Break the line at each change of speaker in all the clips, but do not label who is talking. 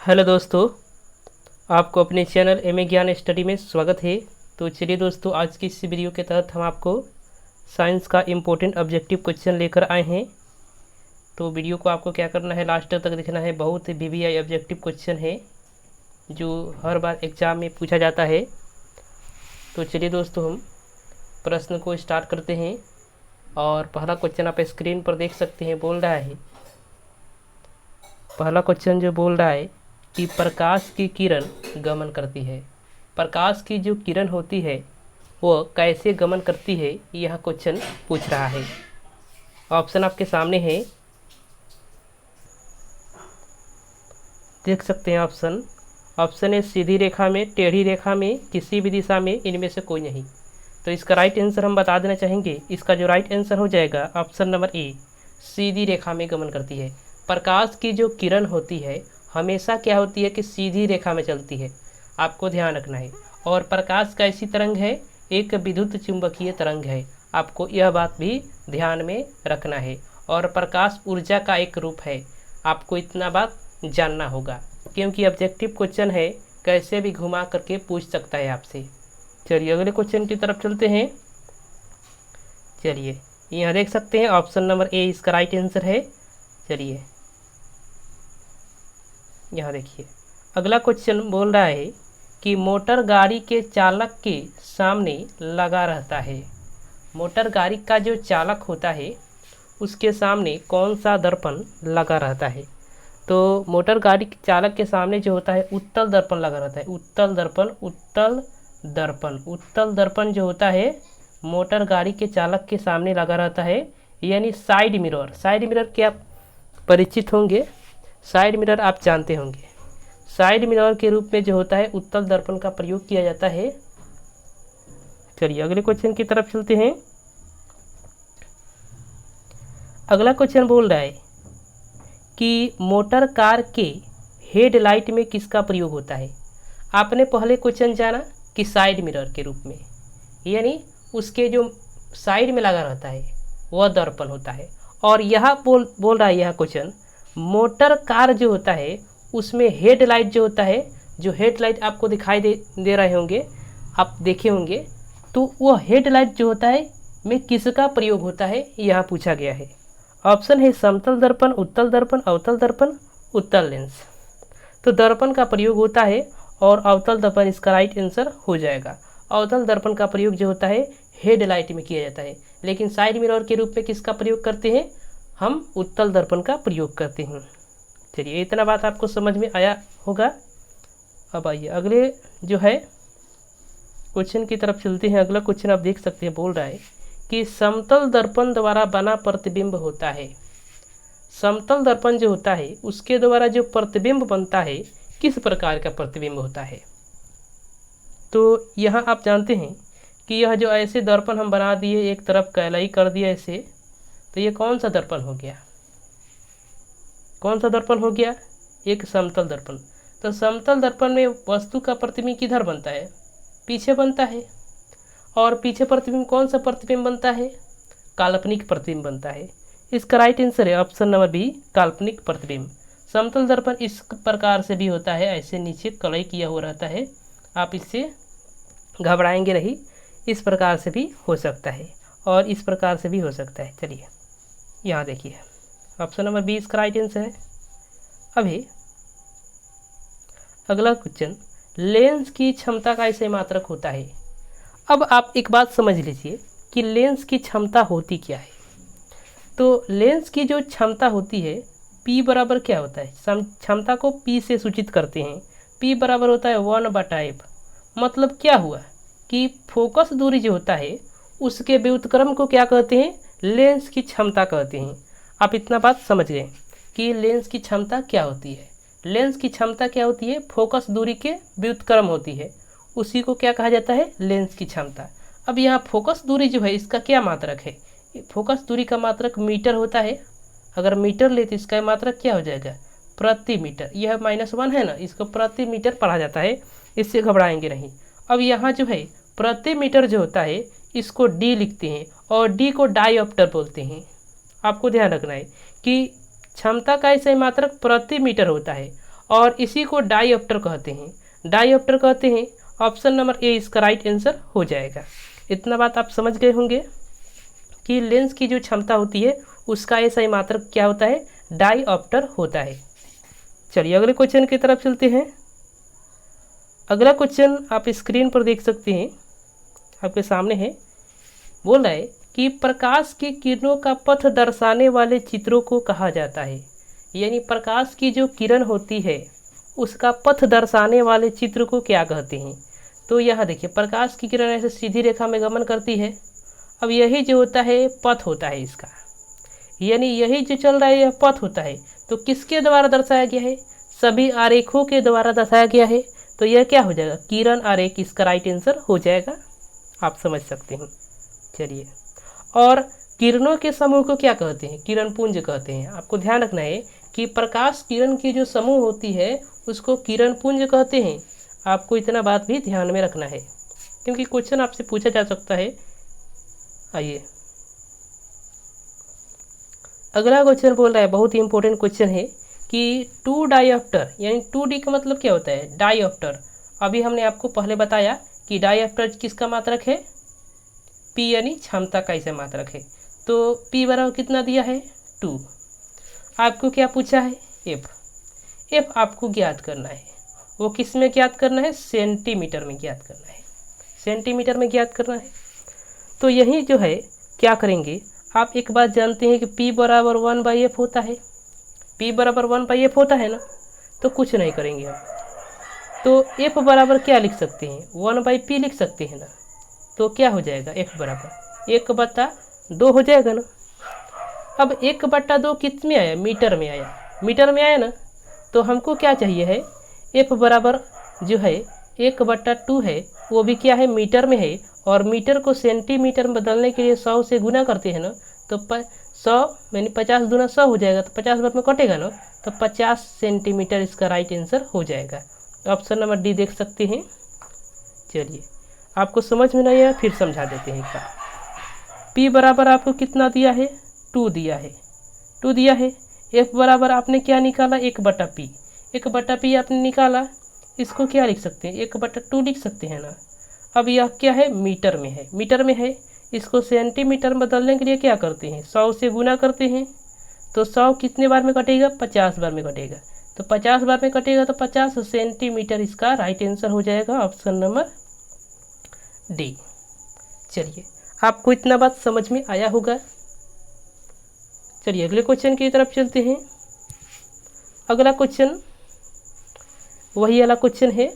Hello दोस्तों, आपको अपने चैनल एम ए ज्ञान स्टडी में स्वागत है। तो चलिए दोस्तों, आज की इस वीडियो के तहत हम आपको साइंस का इम्पोर्टेंट ऑब्जेक्टिव क्वेश्चन लेकर आए हैं। तो वीडियो को आपको क्या करना है, लास्ट तक देखना है। बहुत वीवीआई ऑब्जेक्टिव क्वेश्चन है जो हर बार एग्ज़ाम में पूछा जाता है। तो चलिए दोस्तों, हम प्रश्न को स्टार्ट करते हैं। और पहला क्वेश्चन आप स्क्रीन पर देख सकते हैं। बोल रहा है, पहला क्वेश्चन जो बोल रहा है कि प्रकाश की किरण गमन करती है। प्रकाश की जो किरण होती है वह कैसे गमन करती है, यह क्वेश्चन पूछ रहा है। ऑप्शन आपके सामने है, देख सकते हैं ऑप्शन। ऑप्शन है सीधी रेखा में, टेढ़ी रेखा में, किसी भी दिशा में, इनमें से कोई नहीं। तो इसका राइट आंसर हम बता देना चाहेंगे। इसका जो राइट आंसर हो जाएगा ऑप्शन नंबर ए, सीधी रेखा में गमन करती है। प्रकाश की जो किरण होती है हमेशा क्या होती है कि सीधी रेखा में चलती है, आपको ध्यान रखना है। और प्रकाश कैसी तरंग है, एक विद्युत चुंबकीय तरंग है, आपको यह बात भी ध्यान में रखना है। और प्रकाश ऊर्जा का एक रूप है, आपको इतना बात जानना होगा, क्योंकि ऑब्जेक्टिव क्वेश्चन है, कैसे भी घुमा करके पूछ सकता है आपसे। चलिए अगले क्वेश्चन की तरफ चलते हैं। चलिए यहाँ देख सकते हैं ऑप्शन नंबर ए इसका राइट आंसर है। चलिए यहाँ देखिए, अगला क्वेश्चन बोल रहा है कि मोटर गाड़ी के चालक के सामने लगा रहता है। मोटर गाड़ी का जो चालक होता है उसके सामने कौन सा दर्पण लगा रहता है। तो मोटर गाड़ी के चालक के सामने जो होता है उत्तल दर्पण लगा रहता है। उत्तल दर्पण, उत्तल दर्पण, उत्तल दर्पण जो होता है मोटर गाड़ी के चालक के सामने लगा रहता है, यानी साइड मिरर। साइड मिरर के आप परिचित होंगे, साइड मिरर आप जानते होंगे। साइड मिरर के रूप में जो होता है उत्तल दर्पण का प्रयोग किया जाता है। चलिए अगले क्वेश्चन की तरफ चलते हैं। अगला क्वेश्चन बोल रहा है कि मोटर कार के हेडलाइट में किसका प्रयोग होता है। आपने पहले क्वेश्चन जाना कि साइड मिरर के रूप में, यानी उसके जो साइड में लगा रहता है वह दर्पण होता है। और यह बोल रहा है यह क्वेश्चन, मोटर कार जो होता है उसमें हेडलाइट जो होता है, जो हेडलाइट आपको दिखाई दे रहे होंगे, आप देखे होंगे, तो वो हेडलाइट जो होता है में किसका प्रयोग होता है, यहाँ पूछा गया है। ऑप्शन है समतल दर्पण, उत्तल दर्पण, अवतल दर्पण, उत्तल लेंस। तो दर्पण का प्रयोग होता है और अवतल दर्पण इसका राइट आंसर हो जाएगा। अवतल दर्पण का प्रयोग जो होता है हेडलाइट में किया जाता है, लेकिन साइड मिरर के रूप में किसका प्रयोग करते हैं, हम उत्तल दर्पण का प्रयोग करते हैं। चलिए इतना बात आपको समझ में आया होगा। अब आइए अगले जो है क्वेश्चन की तरफ चलते हैं। अगला क्वेश्चन आप देख सकते हैं, बोल रहा है कि समतल दर्पण द्वारा बना प्रतिबिंब होता है। समतल दर्पण जो होता है उसके द्वारा जो प्रतिबिंब बनता है किस प्रकार का प्रतिबिंब होता है। तो यहाँ आप जानते हैं कि यह जो ऐसे दर्पण हम बना दिए, एक तरफ कैलाई कर दिया ऐसे, तो ये कौन सा दर्पण हो गया, कौन सा दर्पण हो गया, एक समतल दर्पण। तो समतल दर्पण में वस्तु का प्रतिबिंब किधर बनता है, पीछे बनता है। और पीछे प्रतिबिंब कौन सा प्रतिबिंब बनता है, काल्पनिक प्रतिबिंब बनता है। इसका राइट आंसर है ऑप्शन नंबर बी, काल्पनिक प्रतिबिंब। समतल दर्पण इस प्रकार से भी होता है, ऐसे नीचे कलई किया हुआ रहता है, आप इससे घबराएंगे नहीं। इस प्रकार से भी हो सकता है और इस प्रकार से भी हो सकता है। चलिए यहाँ देखिए ऑप्शन नंबर बी इसका राइट आंसर है। अभी अगला क्वेश्चन, लेंस की क्षमता का ऐसे मात्रक होता है। अब आप एक बात समझ लीजिए कि लेंस की क्षमता होती क्या है। तो लेंस की जो क्षमता होती है P बराबर क्या होता है, क्षमता को P से सूचित करते हैं। P बराबर होता है 1/f। मतलब क्या हुआ कि फोकस दूरी जो होता है उसके व्युत्क्रम को क्या कहते हैं, लेंस की क्षमता कहते हैं। आप इतना बात समझ गए कि लेंस की क्षमता क्या होती है। लेंस की क्षमता क्या होती है, फोकस दूरी के व्युत्क्रम होती है, उसी को क्या कहा जाता है, लेंस की क्षमता। अब यहाँ फोकस दूरी जो है इसका क्या मात्रक है, फोकस दूरी का मात्रक मीटर होता है। अगर मीटर ले तो इसका मात्रक क्या हो जाएगा, प्रति मीटर। यह -1 है ना, इसको प्रति मीटर पढ़ा जाता है, इससे घबराएंगे नहीं। अब यहाँ जो है प्रति मीटर जो होता है इसको डी लिखते हैं और डी को डायऑप्टर बोलते हैं। आपको ध्यान रखना है कि क्षमता का ऐसा मात्रक प्रति मीटर होता है और इसी को डायऑप्टर कहते हैं। डायऑप्टर कहते हैं। ऑप्शन नंबर ए इसका राइट आंसर हो जाएगा। इतना बात आप समझ गए होंगे कि लेंस की जो क्षमता होती है उसका ऐसा ही मात्रक क्या होता है, डायऑप्टर होता है। चलिए अगले क्वेश्चन की तरफ चलते हैं। अगला क्वेश्चन आप स्क्रीन पर देख सकते हैं, आपके सामने है। बोल रहा है कि प्रकाश की किरणों का पथ दर्शाने वाले चित्रों को कहा जाता है। यानी प्रकाश की जो किरण होती है उसका पथ दर्शाने वाले चित्र को क्या कहते हैं। तो यहाँ देखिए प्रकाश की किरण ऐसे सीधी रेखा में गमन करती है। अब यही जो होता है पथ होता है इसका, यानी यही जो चल रहा है यह पथ होता है। तो किसके द्वारा दर्शाया गया है, सभी आरेखों के द्वारा दर्शाया गया है। तो यह क्या हो जाएगा, किरण आरेख इसका राइट आंसर हो जाएगा। आप समझ सकते हैं। चलिए, और किरणों के समूह को क्या कहते हैं, किरण पुंज कहते हैं। आपको ध्यान रखना है कि प्रकाश किरण की जो समूह होती है उसको किरण पुंज कहते हैं। आपको इतना बात भी ध्यान में रखना है क्योंकि क्वेश्चन आपसे पूछा जा सकता है। आइए अगला क्वेश्चन बोल रहा है, बहुत ही इंपॉर्टेंट क्वेश्चन है कि 2 डायऑप्टर, यानी 2D का मतलब क्या होता है, डायऑप्टर। अभी हमने आपको पहले बताया कि डायऑप्टर किसका मात्रक है, P यानी क्षमता का इसे मात्रक है। तो P बराबर कितना दिया है, 2। आपको क्या पूछा है, F आपको ज्ञात करना है। वो किस में ज्ञात करना है, सेंटीमीटर में ज्ञात करना है, सेंटीमीटर में ज्ञात करना है। तो यही जो है क्या करेंगे, आप एक बात जानते हैं कि P बराबर 1/F होता है। P बराबर 1/F होता है ना, तो कुछ नहीं करेंगे हम। तो F बराबर क्या लिख सकते हैं, 1/P लिख सकते हैं ना। तो क्या हो जाएगा, F बराबर 1/2 हो जाएगा ना। अब 1/2 किस में आया, मीटर में आया, मीटर में आया ना। तो हमको क्या चाहिए है, F बराबर जो है 1/2 है वो भी क्या है, मीटर में है। और मीटर को सेंटीमीटर में बदलने के लिए 100 से गुना करते हैं ना। तो 100 यानी 50 दूना 100 हो जाएगा, तो 50 बार में कटेगा ना। तो 50 सेंटीमीटर इसका राइट आंसर हो जाएगा। ऑप्शन नंबर डी देख सकते हैं। चलिए, आपको समझ में नहीं आया फिर समझा देते हैं एक बार। P बराबर आपको कितना दिया है, 2 दिया है, 2 दिया है। F बराबर आपने क्या निकाला, 1/P, 1/P आपने निकाला। इसको क्या लिख सकते हैं, 1/2 लिख सकते हैं ना। अब यह क्या है, मीटर में है, मीटर में है। इसको सेंटीमीटर में बदलने के लिए क्या करते हैं, 100 से गुना करते हैं। तो 100 कितने बार में कटेगा, 50 बार में कटेगा। तो 50 बार में कटेगा तो 50 सेंटीमीटर इसका राइट आंसर हो जाएगा, ऑप्शन नंबर डी। चलिए, आपको इतना बात समझ में आया होगा। चलिए अगले क्वेश्चन की तरफ चलते हैं। अगला क्वेश्चन वही वाला क्वेश्चन है,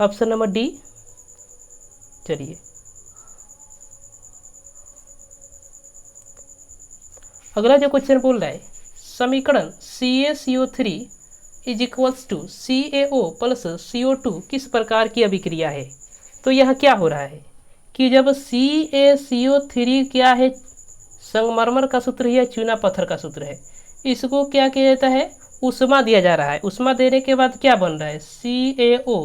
ऑप्शन नंबर डी। चलिए अगला जो क्वेश्चन बोल रहा है, समीकरण CaCO3 is equals to CaO plus CO2 किस प्रकार की अभिक्रिया है। तो यह क्या हो रहा है कि जब CaCO3 क्या है, संगमरमर का सूत्र है या चूना पत्थर का सूत्र है, इसको क्या किया जाता है, उष्मा दिया जा रहा है। उष्मा देने के बाद क्या बन रहा है, CaO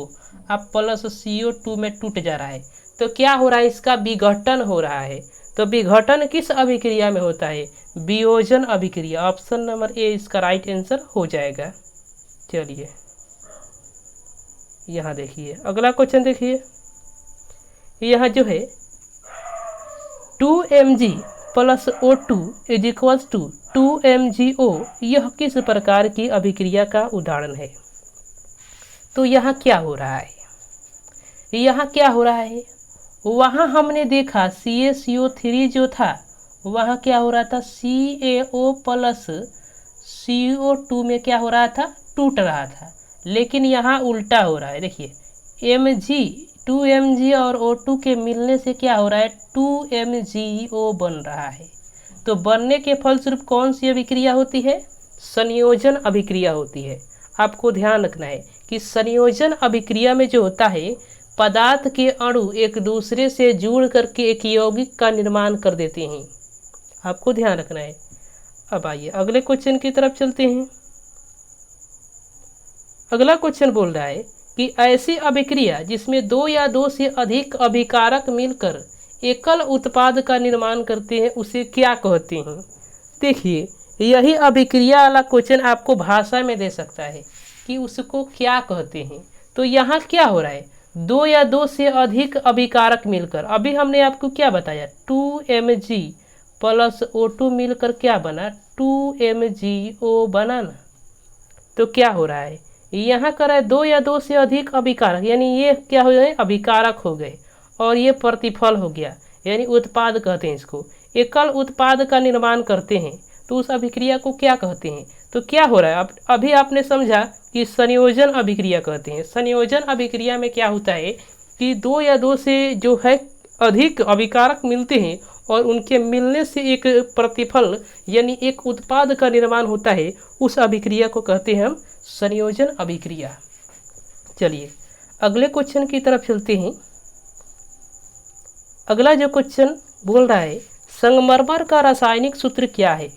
अब प्लस CO2 में टूट जा रहा है। तो क्या हो रहा है, इसका विघटन हो रहा है। तो विघटन किस अभिक्रिया में होता है, वियोजन अभिक्रिया। ऑप्शन नंबर ए इसका राइट आंसर हो जाएगा। चलिए यहाँ देखिए अगला क्वेश्चन देखिए, यहाँ जो है 2mg plus O2 is equals to 2mgO, यह किस प्रकार की अभिक्रिया का उदाहरण है। तो यहाँ क्या हो रहा है, यहाँ क्या हो रहा है, वहाँ हमने देखा CaCO3 जो था वहाँ क्या हो रहा था, CaO प्लस CO2 में क्या हो रहा था, टूट रहा था। लेकिन यहाँ उल्टा हो रहा है। देखिए Mg 2mg और O2 के मिलने से क्या हो रहा है, 2mgO बन रहा है। तो बनने के फलस्वरूप कौन सी अभिक्रिया होती है, संयोजन अभिक्रिया होती है। आपको ध्यान रखना है कि संयोजन अभिक्रिया में जो होता है, पदार्थ के अणु एक दूसरे से जुड़ करके एक यौगिक का निर्माण कर देते हैं। आपको ध्यान रखना है। अब आइए अगले क्वेश्चन की तरफ चलते हैं। अगला क्वेश्चन बोल रहा है कि ऐसी अभिक्रिया जिसमें 2 या 2 से अधिक अभिकारक मिलकर एकल उत्पाद का निर्माण करते हैं उसे क्या कहते हैं। देखिए यही अभिक्रिया वाला क्वेश्चन आपको भाषा में दे सकता है कि उसको क्या कहते हैं। तो यहाँ क्या हो रहा है, 2 या 2 से अधिक अभिकारक मिलकर, अभी हमने आपको क्या बताया 2Mg प्लस O2 मिलकर क्या बना 2MgO बना ना। तो क्या हो रहा है, यहाँ कर रहा है 2 या 2 से अधिक अभिकारक, यानी ये क्या हो गए अभिकारक हो गए और ये प्रतिफल हो गया, यानी उत्पाद कहते हैं इसको। एकल उत्पाद का निर्माण करते हैं तो उस अभिक्रिया को क्या कहते हैं। तो क्या हो रहा है, अभी आपने समझा कि संयोजन अभिक्रिया कहते हैं। संयोजन अभिक्रिया में क्या होता है कि 2 या 2 से जो है अधिक अभिकारक मिलते हैं और उनके मिलने से एक प्रतिफल यानी एक उत्पाद का निर्माण होता है, उस अभिक्रिया को कहते हैं हम संयोजन अभिक्रिया। चलिए अगले क्वेश्चन की तरफ चलते हैं। अगला जो क्वेश्चन बोल रहा है संगमरमर का रासायनिक सूत्र क्या है।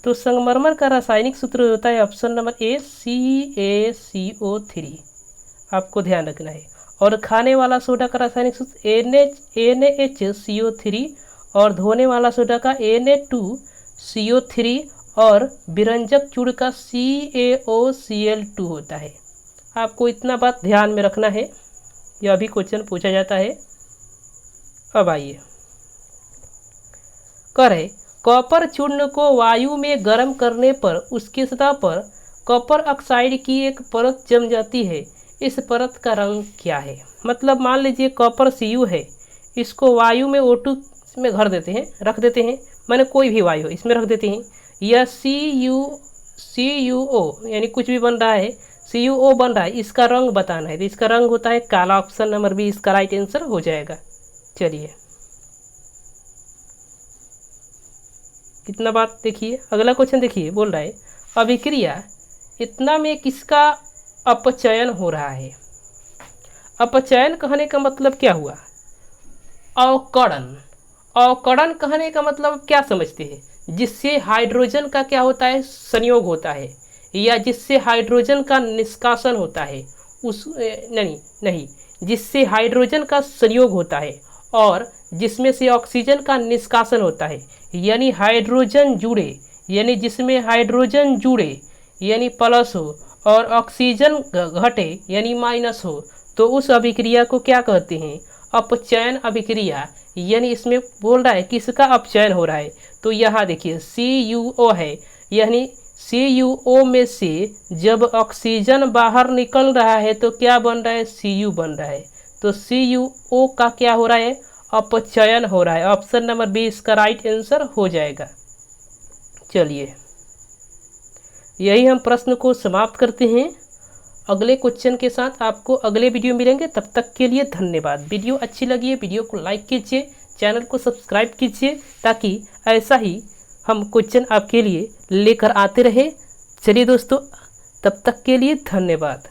तो संगमरमर का रासायनिक सूत्र होता है ऑप्शन नंबर ए CaCO3, आपको ध्यान रखना है। और खाने वाला सोडा का रासायनिक सूत्र NaHCO3 और धोने वाला सोडा का Na2CO3 और विरंजक चूड़ का CaOCl2 होता है। आपको इतना बात ध्यान में रखना है, यह भी क्वेश्चन पूछा जाता है। अब आइए करें, कॉपर चूर्ण को वायु में गर्म करने पर उसकी सतह पर कॉपर ऑक्साइड की एक परत जम जाती है, इस परत का रंग क्या है। मतलब मान लीजिए कॉपर Cu है, इसको वायु में O2 में रख देते हैं, माने कोई भी वायु इसमें रख देते हैं, यह CuO यानी कुछ भी बन रहा है, CuO बन रहा है, इसका रंग बताना है। तो इसका रंग होता है काला, ऑप्शन नंबर बी इसका राइट आंसर हो जाएगा। चलिए कितना बात देखिए, अगला क्वेश्चन देखिए, बोल रहा है अभिक्रिया इतना में किसका अपचयन हो रहा है। अपचयन कहने का मतलब क्या हुआ, अवकड़न। अवकड़न कहने का मतलब क्या समझते हैं, जिससे हाइड्रोजन का क्या होता है संयोग होता है, या जिससे हाइड्रोजन का निष्कासन होता है, उस नहीं जिससे हाइड्रोजन का संयोग होता है और जिसमें से ऑक्सीजन का निष्कासन होता है, यानी हाइड्रोजन जुड़े, यानी जिसमें हाइड्रोजन जुड़े यानी प्लस हो और ऑक्सीजन घटे यानी माइनस हो, तो उस अभिक्रिया को क्या कहते हैं अपचयन अभिक्रिया। यानी इसमें बोल रहा है किसका अपचयन हो रहा है। तो यहाँ देखिए CuO है, यानी CuO में से जब ऑक्सीजन बाहर निकल रहा है तो क्या बन रहा है Cu बन रहा है। तो CuO का क्या हो रहा है अपचयन हो रहा है, ऑप्शन नंबर बी इसका राइट आंसर हो जाएगा। चलिए यही हम प्रश्न को समाप्त करते हैं। अगले क्वेश्चन के साथ आपको अगले वीडियो मिलेंगे, तब तक के लिए धन्यवाद। वीडियो अच्छी लगी है वीडियो को लाइक कीजिए, चैनल को सब्सक्राइब कीजिए ताकि ऐसा ही हम क्वेश्चन आपके लिए लेकर आते रहे। चलिए दोस्तों, तब तक के लिए धन्यवाद।